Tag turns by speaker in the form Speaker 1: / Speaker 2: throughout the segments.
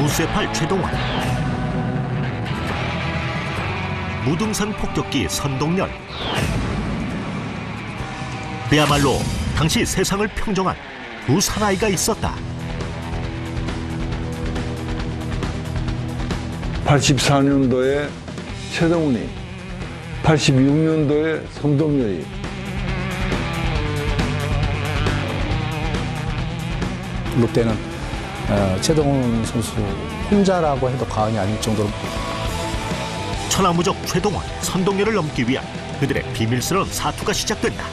Speaker 1: 무쇠팔 최동원, 무등산 폭격기 선동열. 그야말로 당시 세상을 평정한 두 사나이가 있었다.
Speaker 2: 84년도에 최동훈이, 86년도에 선동열이.
Speaker 3: 롯데는 최동훈 선수 혼자라고 해도 과언이 아닐 정도로
Speaker 1: 천하무적 최동원, 선동열을 넘기 위한 그들의 비밀스러운 사투가 시작된다.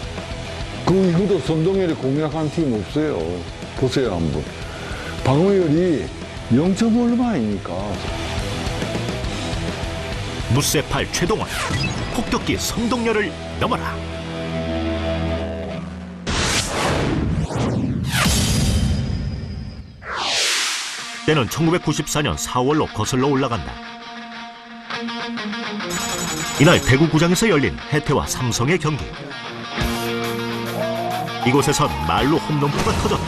Speaker 2: 그 이후도 선동열이 공략한 팀 없어요. 보세요 한번. 방어율이 0.5 얼마 아닙니까?
Speaker 1: 무쇠팔 최동원, 폭격기 선동열을 넘어라. 때는 1994년 4월로 거슬러 올라간다. 이날 대구구장에서 열린 해태와 삼성의 경기. 이곳에선 말로 홈런포가 터졌다.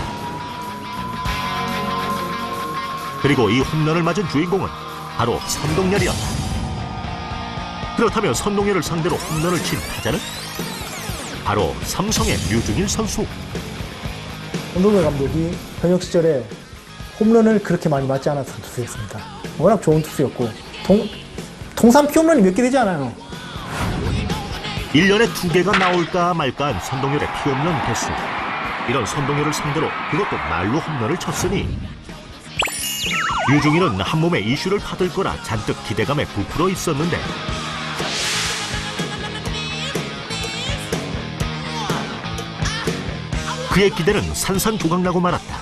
Speaker 1: 그리고 이 홈런을 맞은 주인공은 바로 선동열이었다. 그렇다면 선동열을 상대로 홈런을 친 타자는 바로 삼성의 류중일 선수.
Speaker 4: 선동열 감독이 현역 시절에 홈런을 그렇게 많이 맞지 않았던 투수였습니다. 워낙 좋은 투수였고 통산 피홈런이 몇 개 되지 않아요.
Speaker 1: 1년에 2개가 나올까 말까한 선동열의 피홈런 개수. 이런 선동열을 상대로 그것도 말로 홈런을 쳤으니 류중일은 한몸에 이슈를 받을 거라 잔뜩 기대감에 부풀어 있었는데 그의 기대는 산산조각나고 말았다.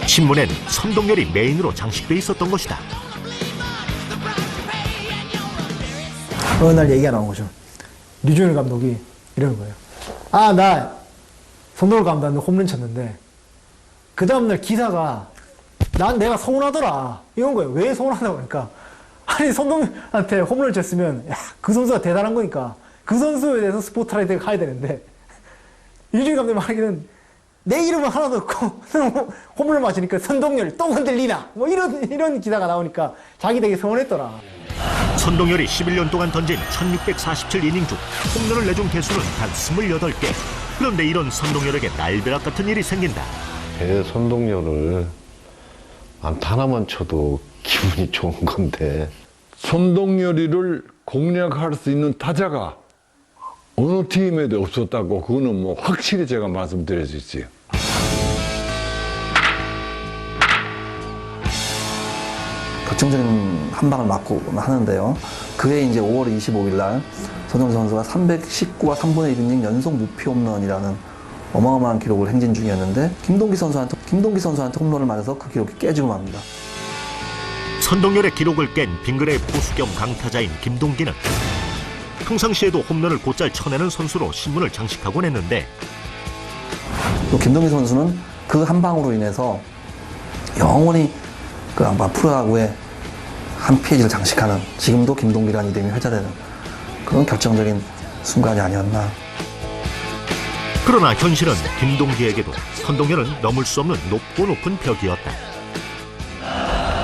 Speaker 1: 신문엔 선동열이 메인으로 장식돼 있었던 것이다.
Speaker 4: 어느 날 얘기가 나온 거죠. 류중일 감독이 이러는 거예요. 아, 나 선동열 감독한테 홈런 쳤는데 그 다음날 기사가 내가 서운하더라 이런 거예요. 왜 서운하다고 그러니까 아니 선동열한테 홈런을 쳤으면 야, 그 선수가 대단한 거니까 그 선수에 대해서 스포트라이트가 가야 되는데 류중일 감독이 말하기는 내 이름은 하나도 없고 홈런을 맞으니까 선동열 또 흔들리나 뭐 이런 기사가 나오니까 자기 되게 서운했더라.
Speaker 1: 선동열이 11년 동안 던진 1647이닝 중 홈런을 내준 개수는 단 28개. 그런데 이런 선동열에게 날벼락 같은 일이 생긴다.
Speaker 5: 배 선동열을 안타 하나만 쳐도 기분이 좋은 건데
Speaker 2: 선동열이를 공략할 수 있는 타자가 어느 팀에도 없었다고 그거는 뭐 확실히 제가 말씀드릴 수 있어요.
Speaker 6: 결정적인 한 방을 맞고 하는데요. 그해 이제 5월 25일 날 선동열 선수가 319와 3분의 1이닝 연속 무피 홈런이라는 어마어마한 기록을 행진 중이었는데 김동기 선수한테 홈런을 맞아서 그 기록이 깨지고 맙니다.
Speaker 1: 선동열의 기록을 깬 빙그레의 포수 겸 강타자인 김동기는 평상시에도 홈런을 곧잘 쳐내는 선수로 신문을 장식하곤 했는데
Speaker 6: 또 김동기 선수는 그 한 방으로 인해서 영원히 그 아마 프로야구의 한 페이지를 장식하는 지금도 김동기라는 이름이 회자되는 그런 결정적인 순간이 아니었나.
Speaker 1: 그러나 현실은 김동기에게도 선동열은 넘을 수 없는 높고 높은 벽이었다.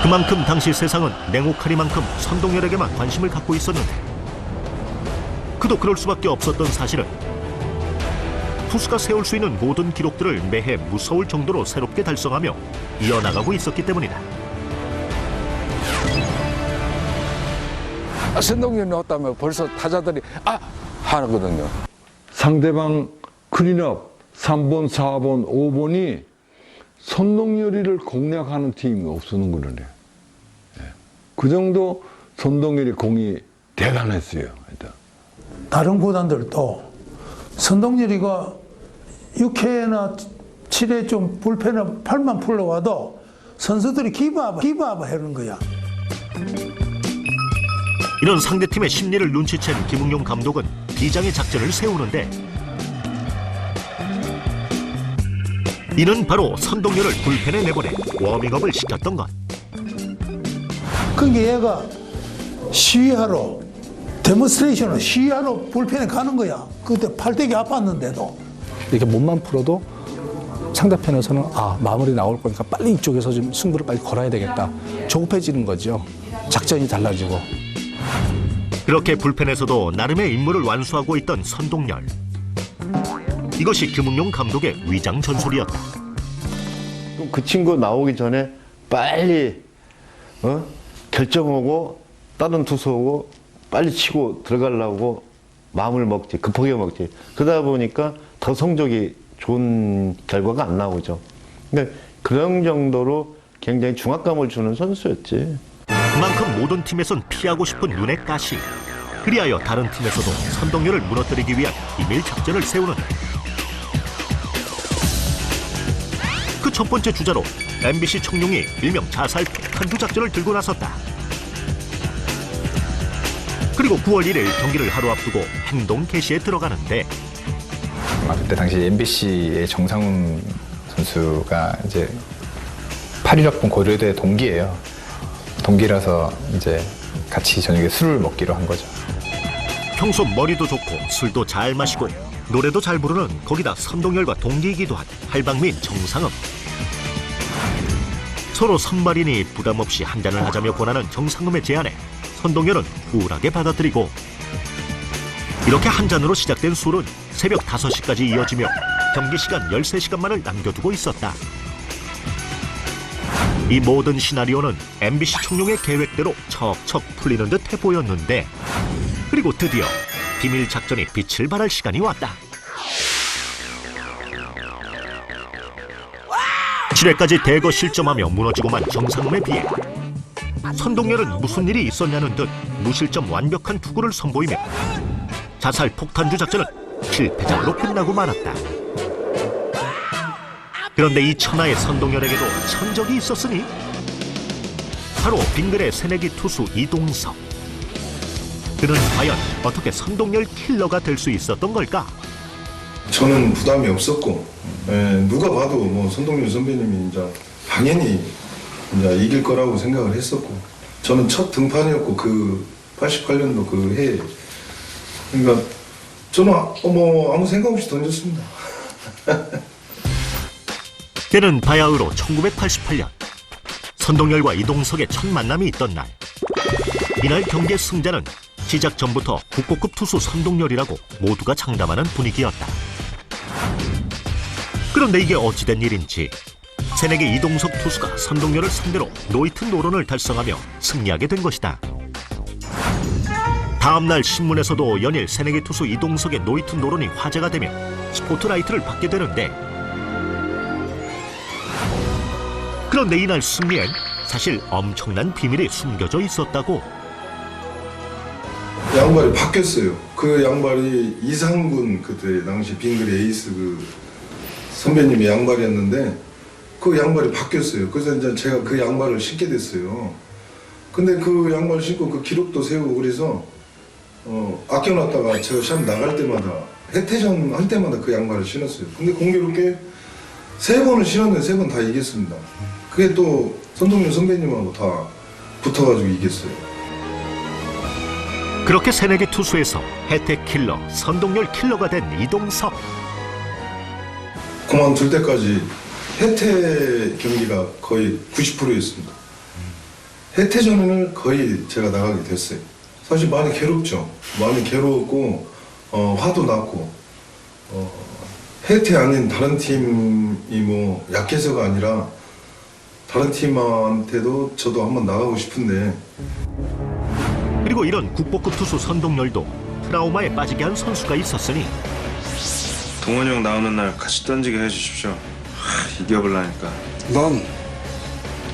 Speaker 1: 그만큼 당시 세상은 냉혹하리만큼 선동열에게만 관심을 갖고 있었는데 그도 그럴 수밖에 없었던 사실은 투수가 세울 수 있는 모든 기록들을 매해 무서울 정도로 새롭게 달성하며 이어나가고 있었기 때문이다.
Speaker 7: 선동열이 나왔다면 벌써 타자들이 하거든요.
Speaker 2: 상대방 클린업 3번, 4번, 5번이 선동열이를 공략하는 팀이 없었는 거네요. 그 정도 선동열이 공이 대단했어요. 일단.
Speaker 8: 다른 구단들도 선동열이가 6회나 7회 좀 불펜을 팔만 풀러와도 선수들이 기브업 하는 거야.
Speaker 1: 이런 상대팀의 심리를 눈치챈 김웅용 감독은 비장의 작전을 세우는데 이는 바로 선동열을 불펜에 내보내 워밍업을 시켰던 것.
Speaker 8: 그러니까 얘가 시위하러 데몬스트레이션을 시위하러 불펜에 가는 거야. 그때 팔대기 아팠는데도.
Speaker 3: 이렇게 몸만 풀어도 상대편에서는 마무리 나올 거니까 빨리 이쪽에서 좀 승부를 빨리 걸어야 되겠다. 조급해지는 거죠. 작전이 달라지고.
Speaker 1: 그렇게 불펜에서도 나름의 임무를 완수하고 있던 선동열. 이것이 김웅용 감독의 위장 전술이었다.
Speaker 5: 그 친구 나오기 전에 빨리 결정하고 다른 투수 오고 빨리 치고 들어가려고 마음을 먹지, 급하게 먹지. 그러다 보니까 더 성적이 좋은 결과가 안 나오죠. 근데 그런 정도로 굉장히 중압감을 주는 선수였지.
Speaker 1: 그만큼 모든 팀에선 피하고 싶은 눈의 가시. 그리하여 다른 팀에서도 선동열을 무너뜨리기 위한 비밀 작전을 세우는데, 그 첫 번째 주자로 MBC 청룡이 일명 자살 폭탄두 작전을 들고 나섰다. 그리고 9월 1일 경기를 하루 앞두고 행동 개시에 들어가는데,
Speaker 9: 그때 당시 MBC의 정상훈 선수가 이제 8.1학번 고려대 동기예요. 동기라서 이제 같이 저녁에 술을 먹기로 한 거죠.
Speaker 1: 평소 머리도 좋고 술도 잘 마시고 노래도 잘 부르는, 거기다 선동열과 동기이기도 한 할방민 정상음. 서로 선발이니 부담 없이 한잔을 하자며 권하는 정상음의 제안에 선동열은 쿨하게 받아들이고, 이렇게 한 잔으로 시작된 술은 새벽 5시까지 이어지며 경기 시간 13시간만을 남겨두고 있었다. 이 모든 시나리오는 MBC 청룡의 계획대로 척척 풀리는 듯 해보였는데, 그리고 드디어 비밀 작전이 빛을 발할 시간이 왔다. 7회까지 대거 실점하며 무너지고만 정상음에 비해 선동열은 무슨 일이 있었냐는 듯 무실점 완벽한 투구를 선보이며 자살 폭탄주 작전은 실패작으로 끝나고 말았다. 그런데 이 천하의 선동열에게도 천적이 있었으니, 바로 빙글의 새내기 투수 이동석. 그는 과연 어떻게 선동열 킬러가 될 수 있었던 걸까?
Speaker 10: 저는 부담이 없었고, 누가 봐도 뭐 선동열 선배님이 이제 당연히 이제 이길 거라고 생각을 했었고, 저는 첫 등판이었고 그 88년도 그 해에, 그러니까 저는 뭐 아무 생각 없이 던졌습니다.
Speaker 1: 때는 바야흐로 1988년 선동열과 이동석의 첫 만남이 있던 날. 이날 경기의 승자는 시작 전부터 국보급 투수 선동열이라고 모두가 장담하는 분위기였다. 그런데 이게 어찌된 일인지 새내기 이동석 투수가 선동열을 상대로 노히트 노런을 달성하며 승리하게 된 것이다. 다음날 신문에서도 연일 새내기 투수 이동석의 노히트 노런이 화제가 되며 스포트라이트를 받게 되는데, 그런데 이날 승리엔 사실 엄청난 비밀이 숨겨져 있었다고.
Speaker 10: 양발이 바뀌었어요. 그 양발이 이상군, 그때 당시 빙글의 에이스 그 선배님의 양발이었는데 그 양발이 바뀌었어요. 그래서 이제 제가 그 양발을 신게 됐어요. 근데 그 양발 신고 그 기록도 세우고 그래서 아껴놨다가 제가 시합 나갈 때마다 해태전 할 때마다 그 양발을 신었어요. 근데 공교롭게 3번을 신었는데 3번 다 이겼습니다. 그게 또 선동열 선배님하고 다 붙어가지고 이겼어요.
Speaker 1: 그렇게 새내기 투수에서 혜택 킬러, 선동열 킬러가 된 이동석.
Speaker 10: 그만둘 때까지 혜태 경기가 거의 90%였습니다. 혜태전을 거의 제가 나가게 됐어요. 사실 많이 괴롭죠. 많이 괴로웠고 화도 났고 혜태 아닌 다른 팀이 뭐 약해서가 아니라 다른 팀한테도 저도 한번 나가고 싶은데,
Speaker 1: 그리고 이런 국보급 투수 선동열도 트라우마에 빠지게 한 선수가 있었으니,
Speaker 11: 동원이 형 나오는 날 같이 던지게 해주십시오. 이겨보려니까.
Speaker 12: 넌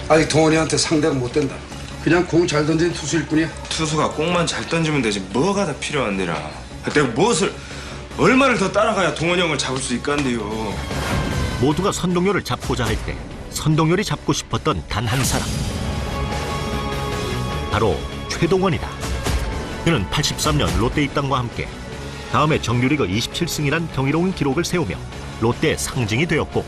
Speaker 12: 아직 동원이한테 상대가 못 된다. 그냥 공 잘 던지는 투수일 뿐이야.
Speaker 11: 투수가 공만 잘 던지면 되지 뭐가 다 필요한데라. 내가 무엇을 얼마를 더 따라가야 동원이 형을 잡을 수 있간데요.
Speaker 1: 모두가 선동열을 잡고자 할 때 선동열이 잡고 싶었던 단 한 사람, 바로 최동원이다. 그는 83년 롯데 입단과 함께 다음해 정규리그 27승이란 경이로운 기록을 세우며 롯데의 상징이 되었고,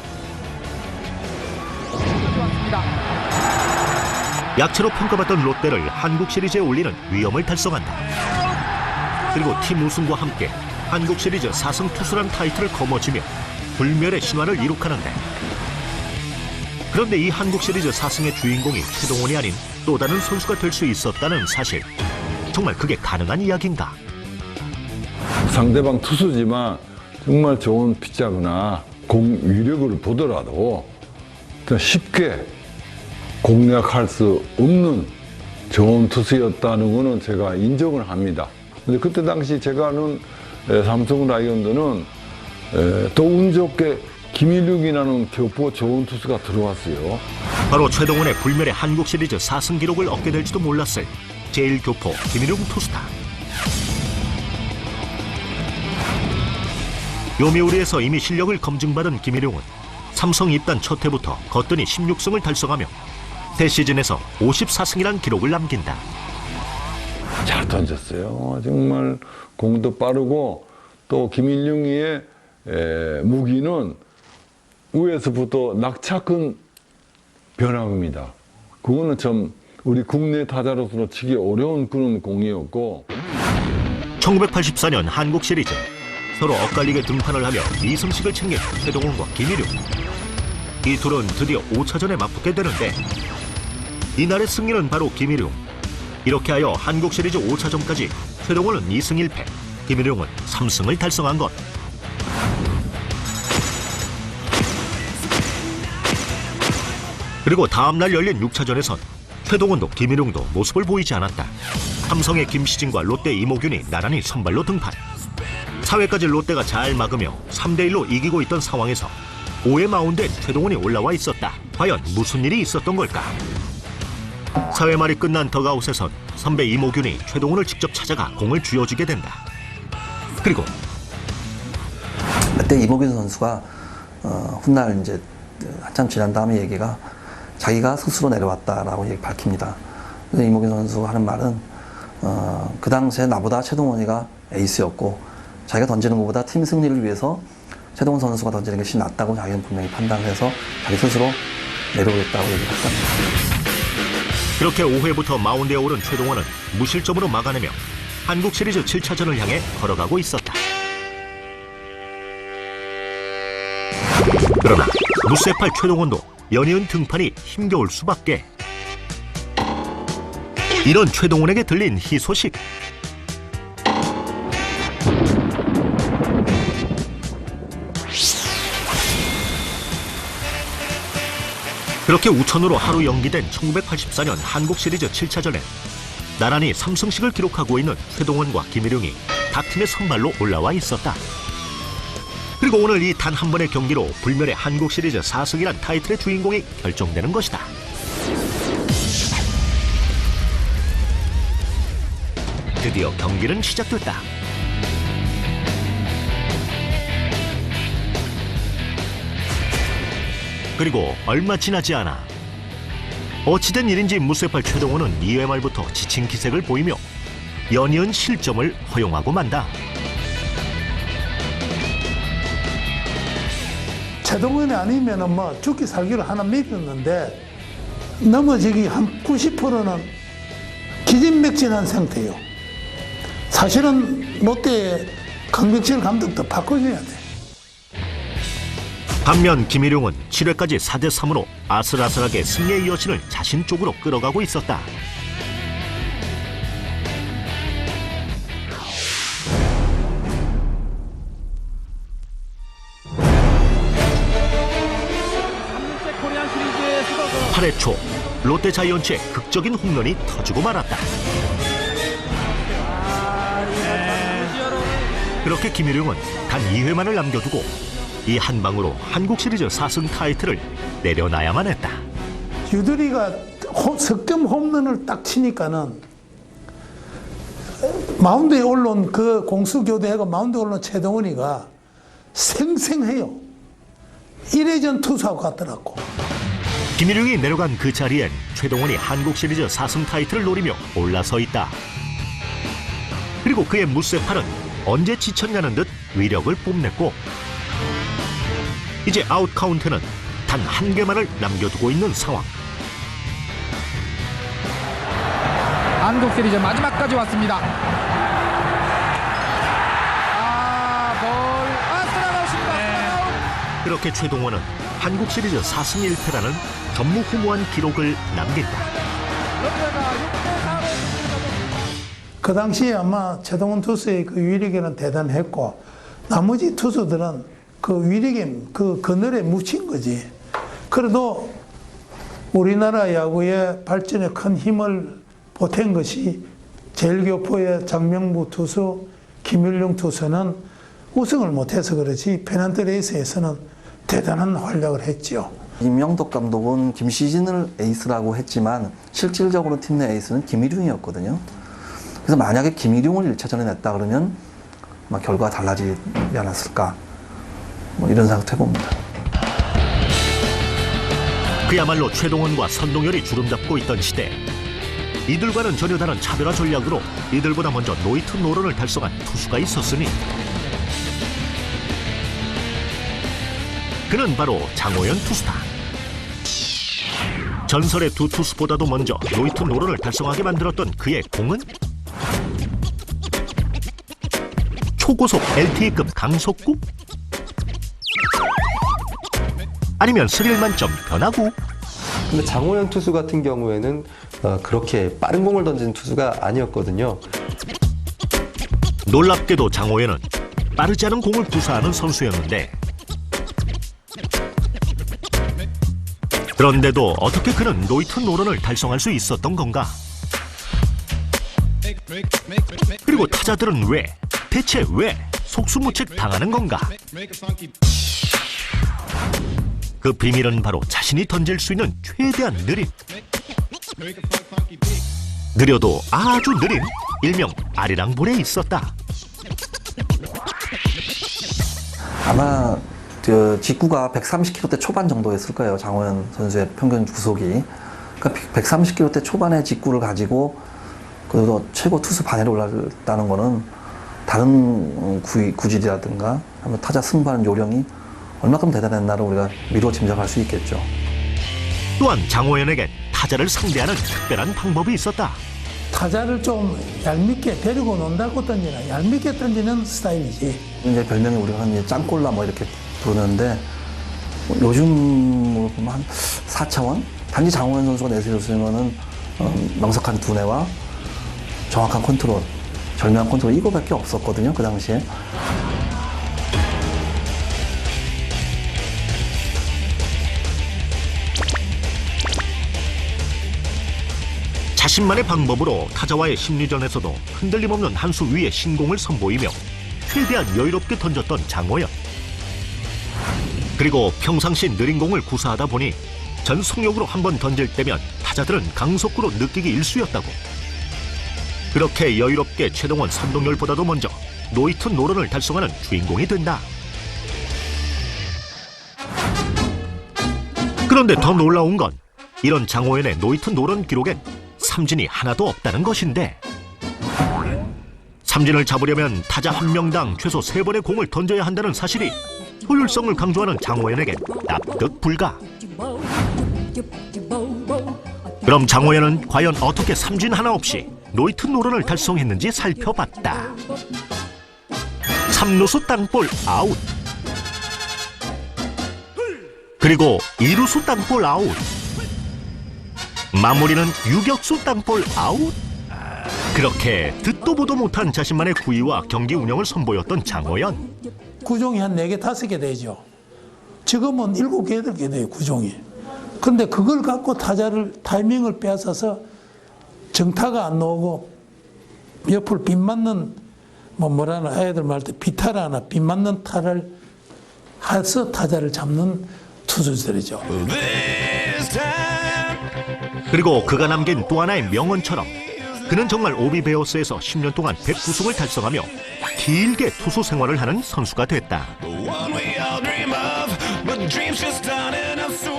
Speaker 1: 약체로 평가받던 롯데를 한국 시리즈에 올리는 위엄을 달성한다. 그리고 팀 우승과 함께 한국 시리즈 4승 투수란 타이틀을 거머쥐며 불멸의 신화를 이룩하는데, 그런데 이 한국 시리즈 4승의 주인공이 최동원이 아닌 또 다른 선수가 될 수 있었다는 사실. 정말 그게 가능한 이야기인가?
Speaker 2: 상대방 투수지만 정말 좋은 피자거나 공 위력을 보더라도 쉽게 공략할 수 없는 좋은 투수였다는 것은 제가 인정을 합니다. 근데 그때 당시 제가 아는 삼성 라이온즈는 또 운 좋게 김일육이라는 교포 좋은 투수가 들어왔어요.
Speaker 1: 바로 최동원의 불멸의 한국 시리즈 4승 기록을 얻게 될지도 몰랐을 제1교포 김일용 투수다. 요미우리에서 이미 실력을 검증받은 김일용은 삼성 입단 첫 해부터 거뜬히 16승을 달성하며 새 시즌에서 54승이란 기록을 남긴다.
Speaker 2: 잘 던졌어요. 정말 공도 빠르고 또 김일용이의 무기는 위에서부터 낙차큰 변화입니다. 그거는 참 우리 국내 타자로서는 치기 어려운 그런 공이었고
Speaker 1: 1984년 한국 시리즈 서로 엇갈리게 등판을 하며 2승씩을 챙긴 최동원과 김일용. 이 둘은 드디어 5차전에 맞붙게 되는데 이날의 승리는 바로 김일용. 이렇게 하여 한국 시리즈 5차전까지 최동원은 2승 1패, 김일용은 3승을 달성한 것. 그리고 다음날 열린 6차전에선 최동원도 김일용도 모습을 보이지 않았다. 삼성의 김시진과 롯데 이모균이 나란히 선발로 등판. 4회까지 롯데가 잘 막으며 3대1로 이기고 있던 상황에서 5회 마운드에 최동원이 올라와 있었다. 과연 무슨 일이 있었던 걸까? 4회 말이 끝난 덕아웃에선 선배 이모균이 최동원을 직접 찾아가 공을 쥐어주게 된다. 그리고
Speaker 6: 그때 이모균 선수가 훗날 이제 한참 지난 다음에 얘기가 자기가 스스로 내려왔다라고 밝힙니다. 그래서 이모균 선수가 하는 말은 그 당시에 나보다 최동원이가 에이스였고 자기가 던지는 것보다 팀 승리를 위해서 최동원 선수가 던지는 것이 낫다고 자기는 분명히 판단을 해서 자기 스스로 내려오겠다고 얘기를 했습니다.
Speaker 1: 그렇게 5회부터 마운드에 오른 최동원은 무실점으로 막아내며 한국 시리즈 7차전을 향해 걸어가고 있었다. 그러나 무쇠팔 최동원도 연이은 등판이 힘겨울 수밖에. 이런 최동원에게 들린 희소식. 그렇게 우천으로 하루 연기된 1984년 한국 시리즈 7차전에 나란히 3승씩을 기록하고 있는 최동원과 김일용이 각 팀의 선발로 올라와 있었다. 그리고 오늘 이 단 한 번의 경기로 불멸의 한국 시리즈 4승이란 타이틀의 주인공이 결정되는 것이다. 드디어 경기는 시작됐다. 그리고 얼마 지나지 않아 어찌된 일인지 무쇠팔 최동원은 2회 말부터 지친 기색을 보이며 연이은 실점을 허용하고 만다.
Speaker 8: 최동원이 아니면은 뭐 죽기 살기로 하나 믿었는데 넘어지기 한 90%는 기진맥진한 상태예요. 사실은 롯데 강병철 감독도 바꿔줘야 돼.
Speaker 1: 반면 김일용은 7회까지 4대3으로 아슬아슬하게 승리의 여신을 자신 쪽으로 끌어가고 있었다.
Speaker 13: 코리안 시리즈에서도
Speaker 1: 8회 초 롯데 자이언츠의 극적인 홈런이 터지고 말았다. 그렇게 김일용은 단 2회만을 남겨두고 이 한 방으로 한국 시리즈 4승 타이틀을 내려놔야만 했다.
Speaker 8: 유두리가 석점 홈런을 딱 치니까는 마운드에 올라온 그 공수 교대하고 마운드에 올라온 최동원이가 생생해요. 1회전 투수하고 같더라고.
Speaker 1: 김일용이 내려간 그 자리엔 최동원이 한국 시리즈 4승 타이틀을 노리며 올라서 있다. 그리고 그의 무쇠팔은 언제 지쳤냐는 듯 위력을 뽐냈고 이제 아웃 카운트는 단 한 개만을 남겨두고 있는 상황.
Speaker 13: 한국 시리즈 마지막까지 왔습니다.
Speaker 1: 그렇게 최동원은 한국 시리즈 4승 1패라는 전무후무한 기록을 남긴다.
Speaker 8: 그 당시에 아마 최동원 투수의 그 위력에는 대단했고 나머지 투수들은 그 위력에 그 그늘에 묻힌 거지. 그래도 우리나라 야구의 발전에 큰 힘을 보탠 것이 제일교포의 장명부 투수, 김일용 투수는 우승을 못해서 그렇지 페넌트 레이스에서는 대단한 활약을 했죠.
Speaker 6: 임영덕 감독은 김시진을 에이스라고 했지만 실질적으로 팀 내 에이스는 김일용이었거든요. 그래서 만약에 김일용을 1차전에 냈다 그러면 아마 결과가 달라지지 않았을까, 뭐 이런 생각도 해봅니다.
Speaker 1: 그야말로 최동원과 선동열이 주름잡고 있던 시대. 이들과는 전혀 다른 차별화 전략으로 이들보다 먼저 노이트 노런을 달성한 투수가 있었으니 그는 바로 장호연 투수다. 전설의 두 투수보다도 먼저 노이트 노런을 달성하게 만들었던 그의 공은 초고속 LTE급 강속구? 아니면 스릴 만점 변화구?
Speaker 14: 근데 장호연 투수 같은 경우에는 그렇게 빠른 공을 던지는 투수가 아니었거든요.
Speaker 1: 놀랍게도 장호연은 빠르지 않은 공을 구사하는 선수였는데, 그런데도 어떻게 그는 노이트 노런을 달성할 수 있었던 건가? 그리고 타자들은 대체 왜 속수무책 당하는 건가? 그 비밀은 바로 자신이 던질 수 있는 최대한 느림. 느려도 아주 느린 일명 아리랑볼에 있었다.
Speaker 6: 아마 그 직구가 130km대 초반 정도였을 거예요. 장호연 선수의 평균 구속이. 그러니까 130km대 초반의 직구를 가지고 그래도 최고 투수 반열에 올랐다는 거는 다른 구질이라든가 아니면 타자 승부하는 요령이 얼마큼 대단했나를 우리가 미루어 짐작할 수 있겠죠.
Speaker 1: 또한 장호연에겐 타자를 상대하는 특별한 방법이 있었다.
Speaker 8: 타자를 좀 얄밉게 데리고 논다고 던지나 얄밉게 던지는 스타일이지.
Speaker 6: 이제 별명이 우리가 흔히 짱골라 뭐 이렇게 부르는데 요즘 보면 한 4차원? 단지 장호연 선수가 내세울 수 있는 거는 명석한 두뇌와 정확한 컨트롤, 절묘한 컨트롤 이거밖에 없었거든요. 그 당시에.
Speaker 1: 자신만의 방법으로 타자와의 심리전에서도 흔들림 없는 한 수 위의 신공을 선보이며 최대한 여유롭게 던졌던 장호연. 그리고 평상시 느린 공을 구사하다 보니 전속력으로 한번 던질 때면 타자들은 강속구로 느끼기 일쑤였다고. 그렇게 여유롭게 최동원, 선동열보다도 먼저 노이트 노런을 달성하는 주인공이 된다. 그런데 더 놀라운 건 이런 장호연의 노이트 노런 기록엔 삼진이 하나도 없다는 것인데, 삼진을 잡으려면 타자 한 명당 최소 3번의 공을 던져야 한다는 사실이 효율성을 강조하는 장호연에겐 납득 불가. 그럼 장호연은 과연 어떻게 삼진 하나 없이 노이트 노런을 달성했는지 살펴봤다. 3루수 땅볼 아웃, 그리고 2루수 땅볼 아웃, 마무리는 유격수 땅볼 아웃. 그렇게 듣도 보도 못한 자신만의 구위와 경기 운영을 선보였던 장호연.
Speaker 8: 구종이 한 4개, 5개 되죠. 지금은 7개, 8개 돼요, 구종이. 근데 그걸 갖고 타자를 타이밍을 빼앗아서 정타가 안 나오고 옆을 빗 맞는 뭐라나 애들 말 때 비타라나 빗 맞는 타를 해서 타자를 잡는 투수들이죠.
Speaker 1: 그리고 그가 남긴 또 하나의 명언처럼 그는 정말 오비베어스에서 10년 동안 109승을 달성하며 길게 투수 생활을 하는 선수가 됐다.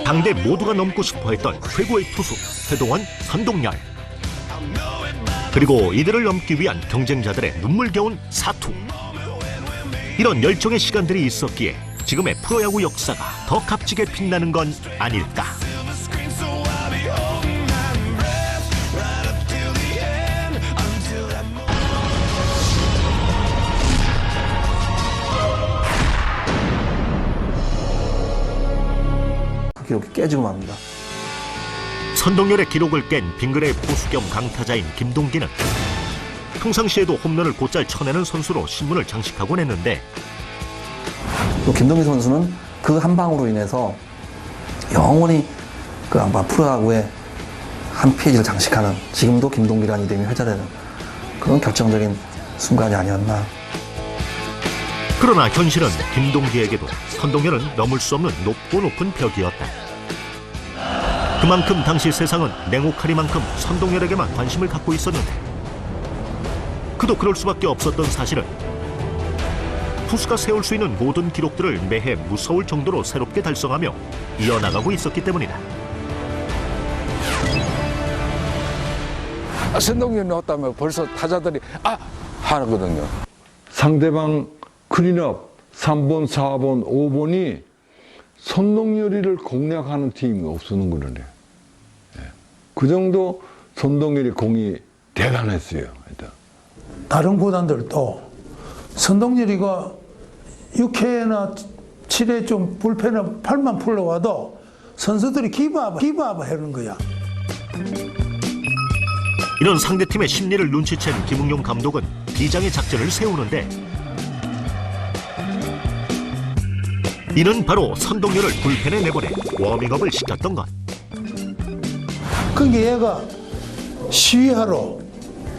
Speaker 1: 당대 모두가 넘고 싶어했던 최고의 투수 최동원, 선동열, 그리고 이들을 넘기 위한 경쟁자들의 눈물겨운 사투. 이런 열정의 시간들이 있었기에 지금의 프로야구 역사가 더 값지게 빛나는 건 아닐까.
Speaker 6: 그 기록이 깨지고 맙니다.
Speaker 1: 선동열의 기록을 깬 빙그레의 포수 겸 강타자인 김동기는 평상시에도 홈런을 곧잘 쳐내는 선수로 신문을 장식하곤 했는데
Speaker 6: 또 김동기 선수는 그 한 방으로 인해서 영원히 그 아마 프로야구의 한 페이지를 장식하는, 지금도 김동기라는 이름이 회자되는 그런 결정적인 순간이 아니었나.
Speaker 1: 그러나 현실은 김동기에게도 선동열은 넘을 수 없는 높고 높은 벽이었다. 그만큼 당시 세상은 냉혹하리만큼 선동열에게만 관심을 갖고 있었는데 그도 그럴 수밖에 없었던 사실은 투수가 세울 수 있는 모든 기록들을 매해 무서울 정도로 새롭게 달성하며 이어나가고 있었기 때문이다.
Speaker 7: 선동열이 넣었다면 벌써 타자들이 하거든요.
Speaker 2: 상대방 클린업 3번, 4번, 5번이 선동열이를 공략하는 팀이 없었는 거네. 그 정도 선동열이 공이 대단했어요. 일단.
Speaker 8: 다른 구단들도 선동열이가 6회나 7회 좀 불펜에 팔만 풀러와도 선수들이 기브업 하는 거야.
Speaker 1: 이런 상대팀의 심리를 눈치챈 김웅용 감독은 비장의 작전을 세우는데 이는 바로 선동열을 불펜에 내보내 워밍업을 시켰던 것.
Speaker 8: 그러니까 얘가 시위하러,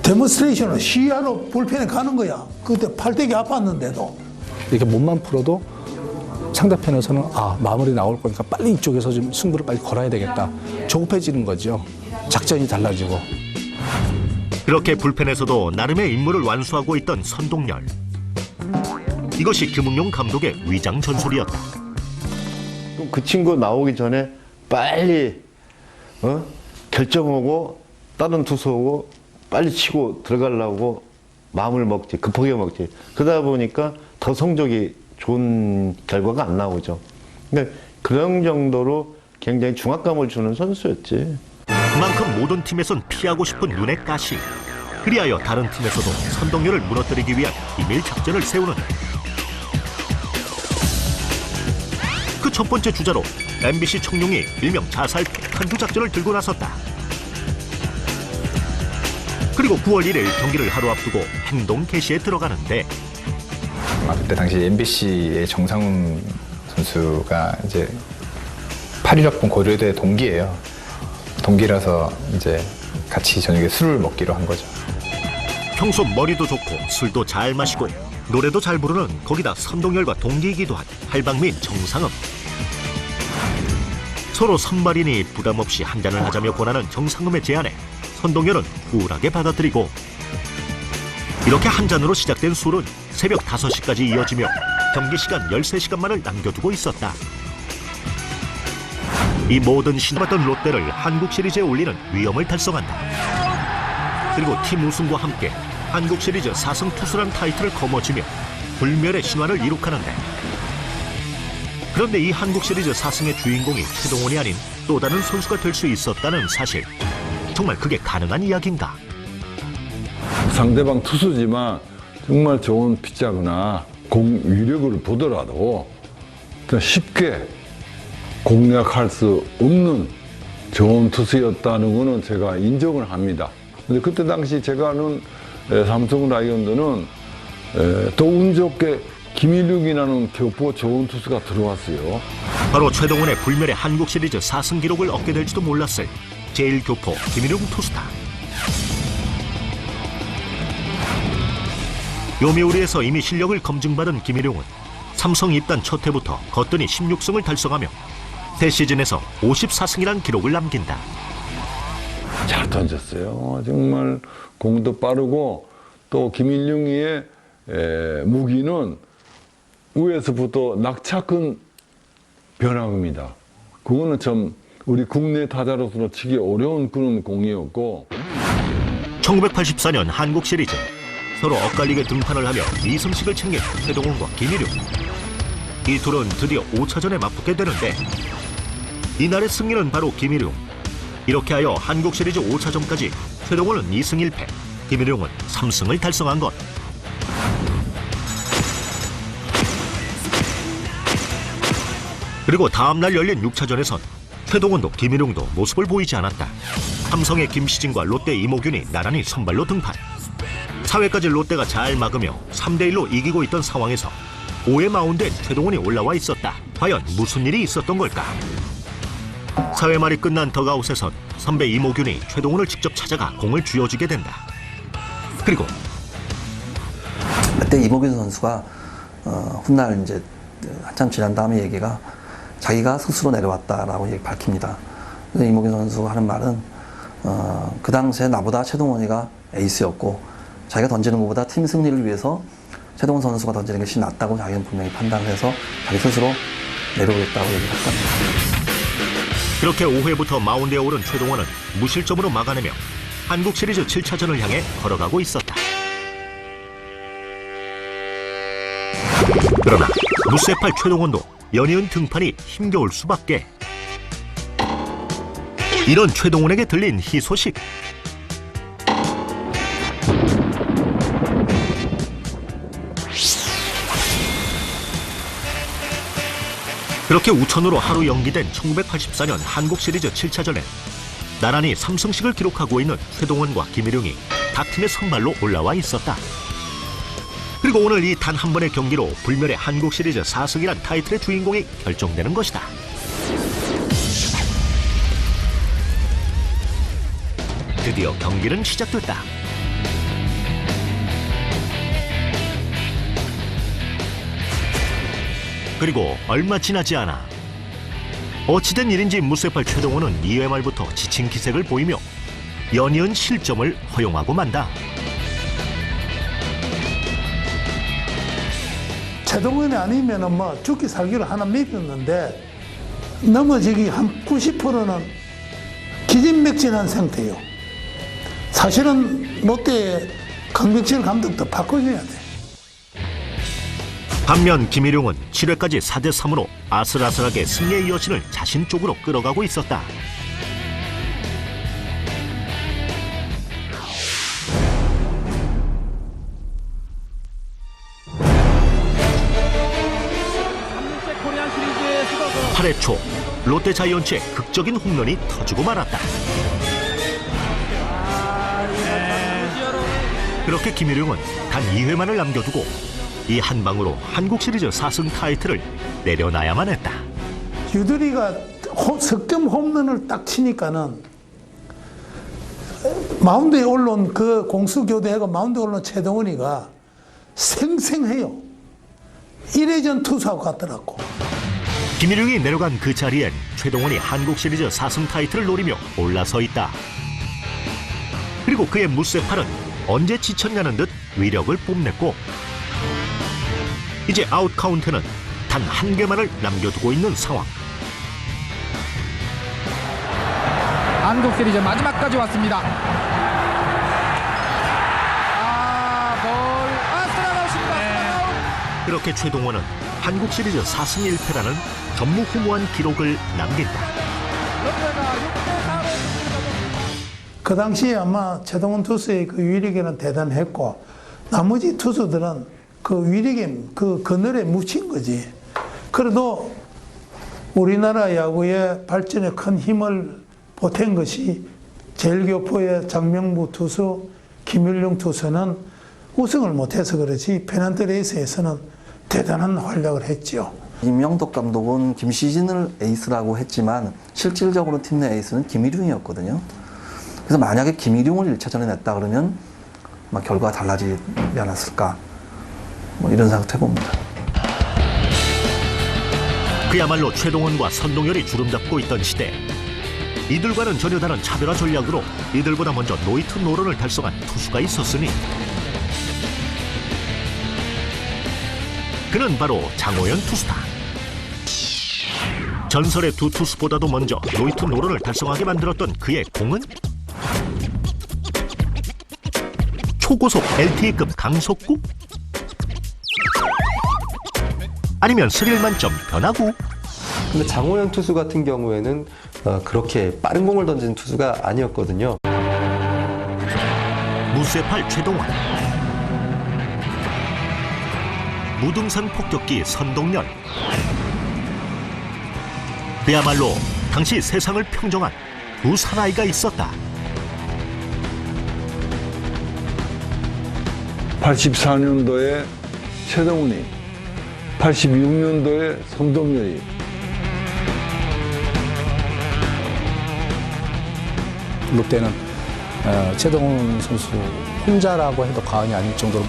Speaker 8: 데몬스트레이션을 시위하러 불펜에 가는 거야. 그때 팔대기 아팠는데도.
Speaker 3: 이렇게 몸만 풀어도 상대편에서는 마무리 나올 거니까 빨리 이쪽에서 좀 승부를 빨리 걸어야 되겠다. 조급해지는 거죠. 작전이 달라지고.
Speaker 1: 그렇게 불펜에서도 나름의 임무를 완수하고 있던 선동열. 이것이 김웅용 감독의 위장 전술이었다.
Speaker 5: 그 친구 나오기 전에 빨리 결정하고 다른 투수 오고 빨리 치고 들어가려고 마음을 먹지, 급하게 먹지. 그러다 보니까 더 성적이 좋은 결과가 안 나오죠. 근데 그런 정도로 굉장히 중압감을 주는 선수였지.
Speaker 1: 그만큼 모든 팀에선 피하고 싶은 눈의 가시. 그리하여 다른 팀에서도 선동열을 무너뜨리기 위한 비밀 작전을 세우는데 그 첫 번째 주자로 MBC 청룡이 일명 자살 폭탄두 작전을 들고 나섰다. 그리고 9월 1일 경기를 하루 앞두고 행동 개시에 들어가는데
Speaker 9: 그때 당시 MBC의 정상훈 선수가 이제 8.16분 고려대 동기예요. 동기라서 이제 같이 저녁에 술을 먹기로 한 거죠.
Speaker 1: 평소 머리도 좋고 술도 잘 마시고 노래도 잘 부르는 거기다 선동열과 동기이기도 한 할방민 정상음. 서로 선발이니 부담 없이 한잔을 하자며 권하는 정상음의 제안에 선동열은 쿨하게 받아들이고 이렇게 한 잔으로 시작된 술은 새벽 5시까지 이어지며 경기 시간 13시간만을 남겨두고 있었다. 이 모든 신받던 롯데를 한국 시리즈에 올리는 위엄을 달성한다. 그리고 팀 우승과 함께 한국 시리즈 4승 투수란 타이틀을 거머쥐며 불멸의 신화를 이룩하는데 그런데 이 한국 시리즈 4승의 주인공이 최동원이 아닌 또 다른 선수가 될 수 있었다는 사실, 정말 그게 가능한 이야기인가?
Speaker 2: 상대방 투수지만 정말 좋은 피자거나 공 위력을 보더라도 쉽게 공략할 수 없는 좋은 투수였다는 것은 제가 인정을 합니다. 근데 그때 당시 제가 아는 삼성 라이온즈는 또 운 좋게 김일육이라는 교포 좋은 투수가 들어왔어요.
Speaker 1: 바로 최동원의 불멸의 한국 시리즈 4승 기록을 얻게 될지도 몰랐을 제1교포 김일육 투수다. 요미우리에서 이미 실력을 검증받은 김일용은 삼성 입단 첫 해부터 거뜬히 16승을 달성하며 새 시즌에서 54승이라는 기록을 남긴다.
Speaker 2: 잘 던졌어요. 정말 공도 빠르고 또 김일용이의 무기는 위에서부터 낙차큰 변화입니다. 그거는 참 우리 국내 타자로서는 치기 어려운 그런 공이었고
Speaker 1: 1984년 한국 시리즈 서로 엇갈리게 등판을 하며 2승씩을 챙긴 최동원과 김일용. 이 둘은 드디어 5차전에 맞붙게 되는데 이날의 승리는 바로 김일용. 이렇게 하여 한국 시리즈 5차전까지 최동원은 2승 1패, 김일용은 3승을 달성한 것. 그리고 다음날 열린 6차전에선 최동원도 김일용도 모습을 보이지 않았다. 삼성의 김시진과 롯데 이모균이 나란히 선발로 등판. 4회까지 롯데가 잘 막으며 3대1로 이기고 있던 상황에서 5회 마운드에 최동원이 올라와 있었다. 과연 무슨 일이 있었던 걸까? 4회 말이 끝난 덕아웃에선 선배 이모균이 최동원을 직접 찾아가 공을 쥐어주게 된다. 그리고
Speaker 6: 그때 이모균 선수가 훗날 이제 한참 지난 다음에 얘기가 자기가 스스로 내려왔다라고 밝힙니다. 그래서 이모균 선수가 하는 말은 그 당시에 나보다 최동원이가 에이스였고 자기가 던지는 것보다 팀 승리를 위해서 최동원 선수가 던지는 것이 낫다고 자기는 분명히 판단을 해서 자기 스스로 내려오겠다고 얘기를 했답니다.
Speaker 1: 그렇게 5회부터 마운드에 오른 최동원은 무실점으로 막아내며 한국 시리즈 7차전을 향해 걸어가고 있었다. 그러나 무쇠팔 최동원도 연이은 등판이 힘겨울 수밖에. 이런 최동원에게 들린 희소식. 그렇게 우천으로 하루 연기된 1984년 한국 시리즈 7차전에 나란히 3승씩을 기록하고 있는 최동원과 김일용이 각 팀의 선발로 올라와 있었다. 그리고 오늘 이 단 한 번의 경기로 불멸의 한국 시리즈 4승이란 타이틀의 주인공이 결정되는 것이다. 드디어 경기는 시작됐다. 그리고 얼마 지나지 않아 어찌된 일인지 무쇠팔 최동원은 2회 말부터 지친 기색을 보이며 연이은 실점을 허용하고 만다.
Speaker 8: 최동원이 아니면은 뭐 죽기 살기를 하나 믿었는데 넘어지기 한 90%는 기진맥진한 상태예요. 사실은 롯데 강백실 감독도 바꿔줘야 돼.
Speaker 1: 반면 김일용은 7회까지 4대3으로 아슬아슬하게 승리의 여신을 자신 쪽으로 끌어가고 있었다.
Speaker 13: 코리안 시리즈에서도
Speaker 1: 8회 초 롯데 자이언츠의 극적인 홈런이 터지고 말았다. 그렇게 김일용은 단 2회만을 남겨두고 이 한 방으로 한국 시리즈 4승 타이틀을 내려놔야만 했다.
Speaker 8: 유두리가 석점 홈런을 딱 치니까는 마운드에 올라온 그 공수 교대하고 마운드에 올라온 최동원이가 생생해요. 1회전 투수하고 같더라고.
Speaker 1: 김일용이 내려간 그 자리엔 최동원이 한국 시리즈 4승 타이틀을 노리며 올라서 있다. 그리고 그의 무쇠팔은 언제 지쳤냐는 듯 위력을 뽐냈고 이제 아웃 카운트는 단 한 개만을 남겨두고 있는 상황.
Speaker 13: 한국 시리즈 마지막까지 왔습니다. 스트라이크입니다.
Speaker 1: 그렇게 최동원은 한국 시리즈 4승 1패라는 전무후무한 기록을 남긴다.
Speaker 8: 그 당시에 아마 최동원 투수의 그 위력에는 대단했고 나머지 투수들은 그 위력에 그 그늘에 묻힌 거지. 그래도 우리나라 야구의 발전에 큰 힘을 보탠 것이 제일교포의 장명부 투수, 김일용 투수는 우승을 못해서 그렇지 페넌트 레이스에서는 대단한 활약을 했죠.
Speaker 6: 임명덕 감독은 김시진을 에이스라고 했지만 실질적으로 팀 내 에이스는 김일용이었거든요. 그래서 만약에 김일용을 1차전에 냈다 그러면 아마 결과가 달라지지 않았을까 뭐 이런 생각도 해봅니다.
Speaker 1: 그야말로 최동원과 선동열이 주름잡고 있던 시대. 이들과는 전혀 다른 차별화 전략으로 이들보다 먼저 노히트 노런을 달성한 투수가 있었으니 그는 바로 장호연 투수다. 전설의 두 투수보다도 먼저 노히트 노런을 달성하게 만들었던 그의 공은 초고속 LTE급 강속구? 아니면 스릴 만점 변화구?
Speaker 14: 근데 장호연 투수 같은 경우에는 그렇게 빠른 공을 던지는 투수가 아니었거든요.
Speaker 1: 무쇠팔 최동원, 무등산 폭격기 선동열. 그야말로 당시 세상을 평정한 두 사나이가 있었다.
Speaker 2: 84년도에 최동훈이, 86년도에 선동열이.
Speaker 3: 롯데는 최동훈 선수 혼자라고 해도 과언이 아닐 정도로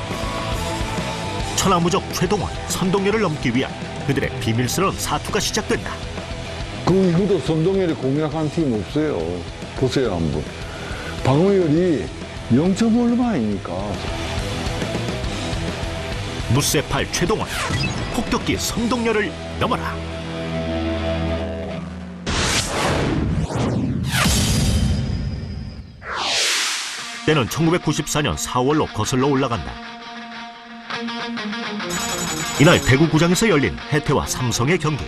Speaker 1: 천하무적 최동원, 선동열을 넘기 위한 그들의 비밀스러운 사투가 시작된다.
Speaker 2: 그 이후도 선동열이 공략한 팀 없어요. 보세요 한번. 방어율이 0점 얼마입니까?
Speaker 1: 무쇠팔 최동원, 폭격기 선동열을 넘어라. 때는 1994년 4월로 거슬러 올라간다. 이날 대구구장에서 열린 해태와 삼성의 경기.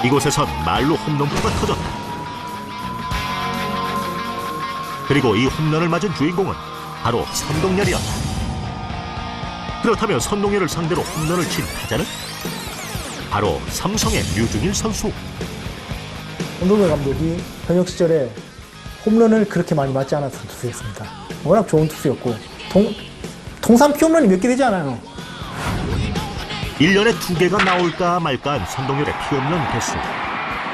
Speaker 1: 이곳에선 말로 홈런포가 터졌다. 그리고 이 홈런을 맞은 주인공은 바로 선동열이었다. 그렇다면 선동열을 상대로 홈런을 친 타자는 바로 삼성의 류중일 선수.
Speaker 4: 선동열 감독이 현역 시절에 홈런을 그렇게 많이 맞지 않았던 투수였습니다. 워낙 좋은 투수였고 통산 피홈런이 몇 개 되지 않아요.
Speaker 1: 1년에 2개가 나올까 말까한 선동열의 피홈런 개수.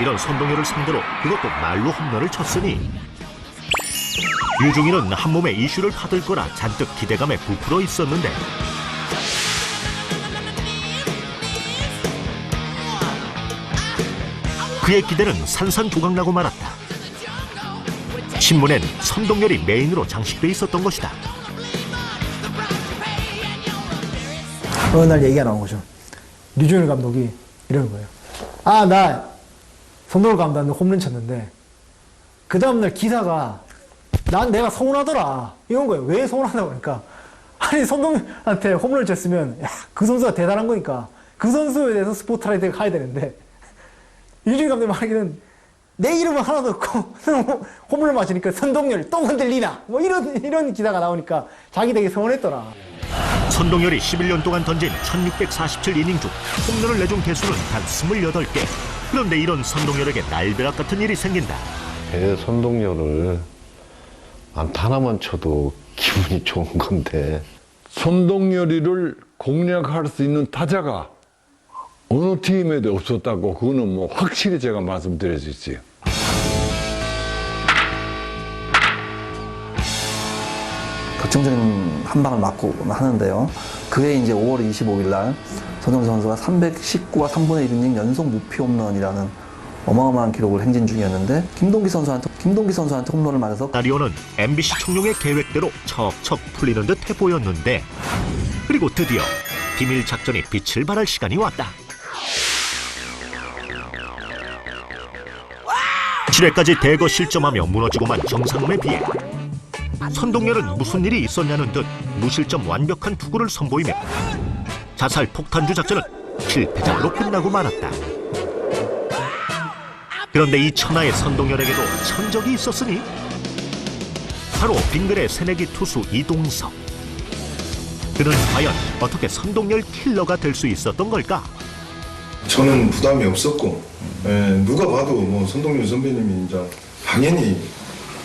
Speaker 1: 이런 선동열을 상대로 그것도 말로 홈런을 쳤으니 류중일은 한몸에 이슈를 받을 거라 잔뜩 기대감에 부풀어 있었는데 그의 기대는 산산조각나고 말았다. 신문엔 선동열이 메인으로 장식돼 있었던 것이다.
Speaker 4: 어느 날 얘기가 나온 거죠. 류중일 감독이 이러는 거예요. 아, 나 선동열 감독한테 홈런 쳤는데 그 다음날 기사가 난 내가 서운하더라 이런 거예요. 왜 서운하다고 그러니까 아니 선동열한테 홈런을 쳤으면 야, 그 선수가 대단한 거니까 그 선수에 대해서 스포트라이트가 가야 되는데 류중일 감독이 말하기는 내 이름은 하나도 없고 홈런을 맞으니까 선동열 또 흔들리나 뭐 이런 기사가 나오니까 자기 되게 서운했더라.
Speaker 1: 선동열이 11년 동안 던진 1647이닝 중 홈런을 내준 개수는 단 28개. 그런데 이런 선동열에게 날벼락 같은 일이 생긴다.
Speaker 5: 배 선동열을 안타 하나만 쳐도 기분이 좋은 건데
Speaker 2: 선동열이를 공략할 수 있는 타자가 어느 팀에도 없었다고 그거는 뭐 확실히 제가 말씀드릴 수 있어요.
Speaker 6: 결정적인 한 방을 맞고 하는데요. 그해 이제 5월 25일 날 선동열 선수가 319와 3분의 1이닝 연속 무피 홈런이라는 어마어마한 기록을 행진 중이었는데 김동기 선수한테 홈런을 맞아서
Speaker 1: 시나리오는 MBC 청룡의 계획대로 척척 풀리는 듯해 보였는데 그리고 드디어 비밀 작전이 빛을 발할 시간이 왔다. 7회까지 대거 실점하며 무너지고만 정상음에 비해 선동열은 무슨 일이 있었냐는 듯 무실점 완벽한 투구를 선보이며 자살 폭탄주 작전은 실패작으로 끝나고 말았다. 그런데 이 천하의 선동열에게도 천적이 있었으니 바로 빙글의 새내기 투수 이동석. 그는 과연 어떻게 선동열 킬러가 될 수 있었던 걸까?
Speaker 10: 저는 부담이 없었고 누가 봐도 뭐 선동열 선배님이 이제 당연히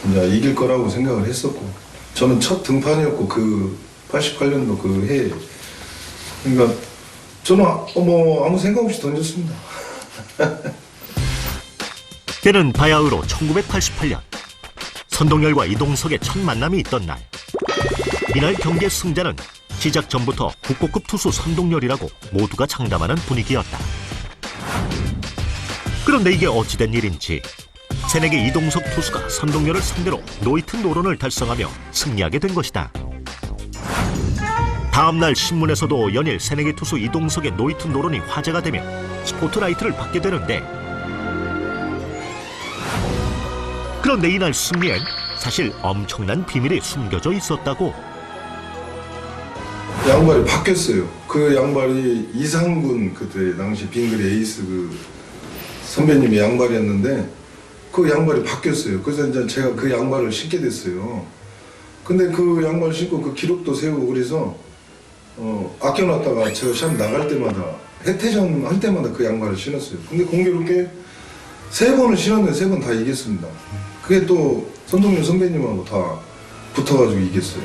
Speaker 10: 이제 이길 거라고 생각을 했었고 저는 첫 등판이었고 그 88년도 그 해에 그러니까 저는 뭐 아무 생각 없이 던졌습니다.
Speaker 1: 때는 바야흐로 1988년 선동열과 이동석의 첫 만남이 있던 날. 이날 경기의 승자는 시작 전부터 국보급 투수 선동열이라고 모두가 장담하는 분위기였다. 그런데 이게 어찌된 일인지 새내기 이동석 투수가 선동열을 상대로 노이트 노런을 달성하며 승리하게 된 것이다. 다음날 신문에서도 연일 새내기 투수 이동석의 노이트 노런이 화제가 되며 스포트라이트를 받게 되는데 그런데 이날 승리엔 사실 엄청난 비밀이 숨겨져 있었다고.
Speaker 10: 양발이 바뀌었어요. 그 양발이 이상군 그때 당시 빙글의 에이스 그 선배님의 양발이었는데 그 양발이 바뀌었어요. 그래서 이제 제가 그 양발을 신게 됐어요. 근데 그 양발 신고 그 기록도 세우고 그래서 아껴놨다가 제가 시합 나갈 때마다 해태전 할 때마다 그 양발을 신었어요. 근데 공교롭게 3번을 실었는데 3번 다 이겼습니다. 그게 또 선동열 선배님하고 다 붙어가지고 이겼어요.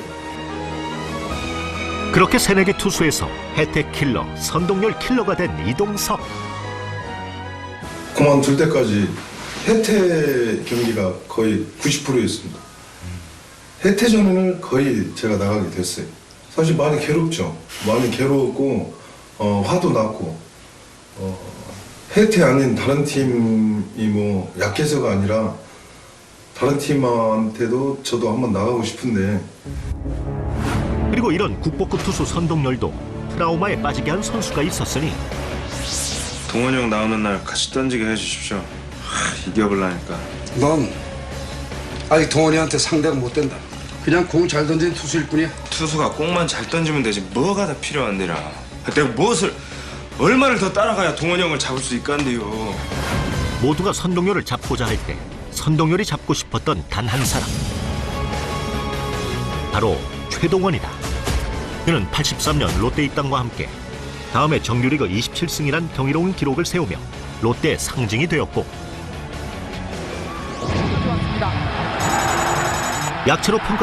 Speaker 1: 그렇게 새내기 투수에서 혜택 킬러, 선동열 킬러가 된 이동석.
Speaker 10: 그만둘 때까지 혜태 경기가 거의 90%였습니다. 혜태전에는 거의 제가 나가게 됐어요. 사실 많이 괴롭죠. 많이 괴로웠고 화도 났고 혜태 아닌 다른 팀이 뭐 약해서가 아니라 다른 팀한테도 저도 한번 나가고 싶은데.
Speaker 1: 그리고 이런 국보급 투수 선동열도 트라우마에 빠지게 한 선수가 있었으니
Speaker 11: 동원이 형 나오는 날 같이 던지게 해주십시오. 이겨보려니까.
Speaker 12: 넌 아직 동원이한테 상대가 못 된다. 그냥 공 잘 던지는 투수일 뿐이야.
Speaker 11: 투수가 공만 잘 던지면 되지 뭐가 다 필요한데라. 내가 무엇을 얼마를 더 따라가야 동원이 형을 잡을 수 있간데요.
Speaker 1: 모두가 선동열을 잡고자 할 때 선동열이 잡고 싶었던 단 한 사람, 바로 최동원이다. 그는 83년 롯데 입단과 함께 다음해 정규리그 27승이란 경이로운 기록을 세우며 롯데의 상징이 되었고, 약체로 평가